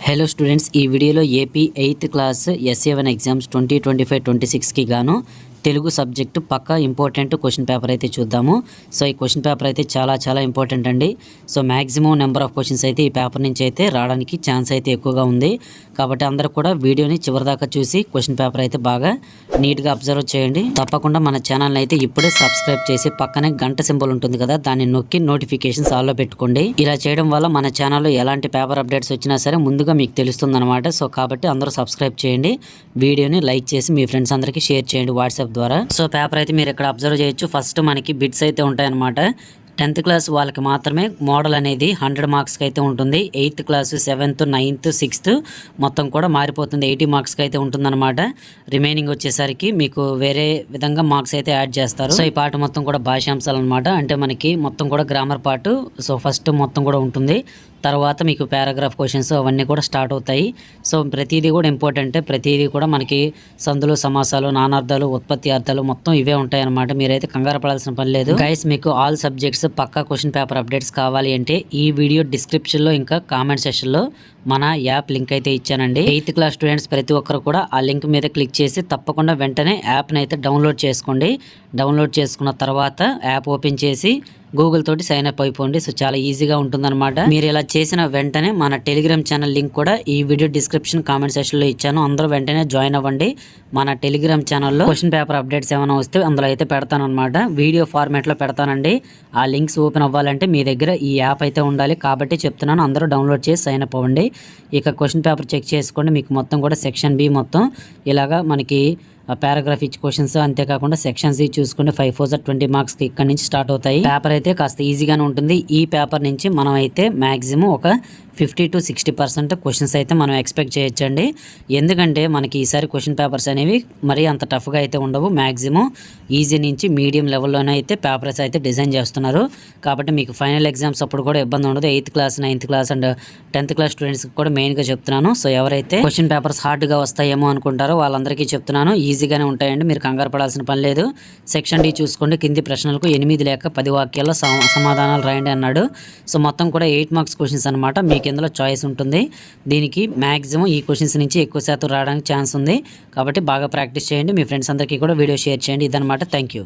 Hello students, ఈ వీడియోలో AP 8th class SA1 exams 2025-26కి గాను తెలుగు సబ్జెక్టు పక్కా ఇంపార్టెంట్ క్వశ్చన్ పేపర్ అయితే చూద్దాము. సో ఈ క్వశ్చన్ పేపర్ అయితే చాలా ఇంపార్టెంట్ అండి. So maximum number of questions అయితే ఈ పేపర్ నుంచి అయితే రావడానికి ఛాన్స్ అయితే ఎక్కువగా ఉంది. కాబట్టి అందరూ కూడా వీడియోని చివరిదాకా చూసి క్వశ్చన్ పేపర్ అయితే బాగా నీట్గా అబ్జర్వ్ చేయండి. తప్పకుండా మన ఛానల్ని అయితే ఇప్పుడే సబ్స్క్రైబ్ చేసి పక్కనే గంట సింబల్ ఉంటుంది కదా, దాన్ని నొక్కి నోటిఫికేషన్స్ ఆల్లో పెట్టుకోండి. ఇలా చేయడం వల్ల మన ఛానల్లో ఎలాంటి పేపర్ అప్డేట్స్ వచ్చినా సరే ముందుగా మీకు తెలుస్తుంది అనమాట. సో కాబట్టి అందరూ సబ్స్క్రైబ్ చేయండి, వీడియోని లైక్ చేసి మీ ఫ్రెండ్స్ అందరికీ షేర్ చేయండి వాట్సాప్ ద్వారా. సో పేపర్ అయితే మీరు ఇక్కడ అబ్జర్వ్ చేయొచ్చు. ఫస్ట్ మనకి బిట్స్ అయితే ఉంటాయన్నమాట. 10th క్లాస్ వాళ్ళకి మాత్రమే మోడల్ అనేది 100 మార్క్స్కి అయితే ఉంటుంది. 8th class 7th 9th 6th మొత్తం కూడా మారిపోతుంది, 80 మార్క్స్కి అయితే ఉంటుందన్నమాట. రిమైనింగ్ వచ్చేసరికి మీకు వేరే విధంగా మార్క్స్ అయితే యాడ్ చేస్తారు. సో ఈ పార్ట్ మొత్తం కూడా భాషాంశాలు అనమాట. అంటే మనకి మొత్తం కూడా గ్రామర్ పార్ట్. సో ఫస్ట్ మొత్తం కూడా ఉంటుంది, తర్వాత మీకు పారాగ్రాఫ్ క్వశ్చన్స్ అవన్నీ కూడా స్టార్ట్ అవుతాయి. సో ప్రతిదీ కూడా ఇంపార్టెంటే. ప్రతిదీ కూడా మనకి సందులు, సమాసాలు, నానార్థాలు, ఉత్పత్తి అర్థాలు మొత్తం ఇవే ఉంటాయి అనమాట. మీరైతే కంగారు పడాల్సిన పని లేదు గైస్. మీకు ఆల్ సబ్జెక్ట్స్ పక్కా క్వశ్చన్ పేపర్ అప్డేట్స్ కావాలి అంటే ఈ వీడియో డిస్క్రిప్షన్లో ఇంకా కామెంట్ సెక్షన్లో మన యాప్ లింక్ అయితే ఇచ్చానండి. 8th క్లాస్ స్టూడెంట్స్ ప్రతి ఒక్కరు కూడా ఆ లింక్ మీద క్లిక్ చేసి తప్పకుండా వెంటనే యాప్ని అయితే డౌన్లోడ్ చేసుకోండి. డౌన్లోడ్ చేసుకున్న తర్వాత యాప్ ఓపెన్ చేసి గూగుల్ తోటి సైన్ అప్ అయిపోండి. సో చాలా ఈజీగా ఉంటుందన్నమాట. మీరు ఇలా చేసిన వెంటనే మన టెలిగ్రామ్ ఛానల్ లింక్ కూడా ఈ వీడియో డిస్క్రిప్షన్ కామెంట్ సెక్షన్లో ఇచ్చాను. అందరూ వెంటనే జాయిన్ అవ్వండి. మన టెలిగ్రామ్ ఛానల్లో క్వశ్చన్ పేపర్ అప్డేట్స్ ఏమైనా వస్తే అందులో అయితే పెడతాను అనమాట. వీడియో ఫార్మాట్లో పెడతానండి. ఆ లింక్స్ ఓపెన్ అవ్వాలంటే మీ దగ్గర ఈ యాప్ అయితే ఉండాలి. కాబట్టి చెప్తున్నాను, అందరూ డౌన్లోడ్ చేసి సైన్ అప్ అవ్వండి. ఇక క్వశ్చన్ పేపర్ చెక్ చేసుకోండి. మీకు మొత్తం కూడా సెక్షన్ బి మొత్తం ఇలాగా మనకి పారాగ్రాఫ్ ఇచ్చి క్వశ్చన్స్, అంతేకాకుండా సెక్షన్ సి చూసుకుంటే 5 4 20 మార్క్స్కి ఇక్కడ నుంచి స్టార్ట్ అవుతాయి. పేపర్ అయితే కాస్త ఈజీగానే ఉంటుంది. ఈ పేపర్ నుంచి మనం అయితే మ్యాక్సిమం ఒక 50 to 60% క్వశ్చన్స్ అయితే మనం ఎక్స్పెక్ట్ చేయొచ్చండి. ఎందుకంటే మనకి ఈసారి క్వశ్చన్ పేపర్స్ అనేవి మరీ అంత టఫ్గా అయితే ఉండవు. మ్యాక్సిమం ఈజీ నుంచి మీడియం లెవెల్లోనే అయితే పేపర్స్ అయితే డిజైన్ చేస్తున్నారు. కాబట్టి మీకు ఫైనల్ ఎగ్జామ్స్ అప్పుడు కూడా ఇబ్బంది ఉండదు. 8th class 9th class and 10th class స్టూడెంట్స్కి కూడా మెయిన్గా చెప్తున్నాను. సో ఎవరైతే క్వశ్చన్ పేపర్స్ హార్డ్గా వస్తాయేమో అనుకుంటారో వాళ్ళందరికీ చెప్తున్నాను, ఈజీగానే ఉంటాయండి. మీరు కంగారు పడాల్సిన పని లేదు. సెక్షన్ డి చూసుకోండి. కింది ప్రశ్నలకు 8 లేక 10 వాక్యాల్లో సమాధానాలు రాయండి అన్నాడు. సో మొత్తం కూడా 8 మార్క్స్ క్వశ్చన్స్ అనమాట. మీకు ఇందులో చాయిస్ ఉంటుంది. దీనికి మ్యాక్సిమం ఈ క్వశ్చన్స్ నుంచి ఎక్కువ శాతం రావడానికి ఛాన్స్ ఉంది. కాబట్టి బాగా ప్రాక్టీస్ చేయండి. మీ ఫ్రెండ్స్ అందరికీ కూడా వీడియో షేర్ చేయండి. ఇదనమాట. Thank you.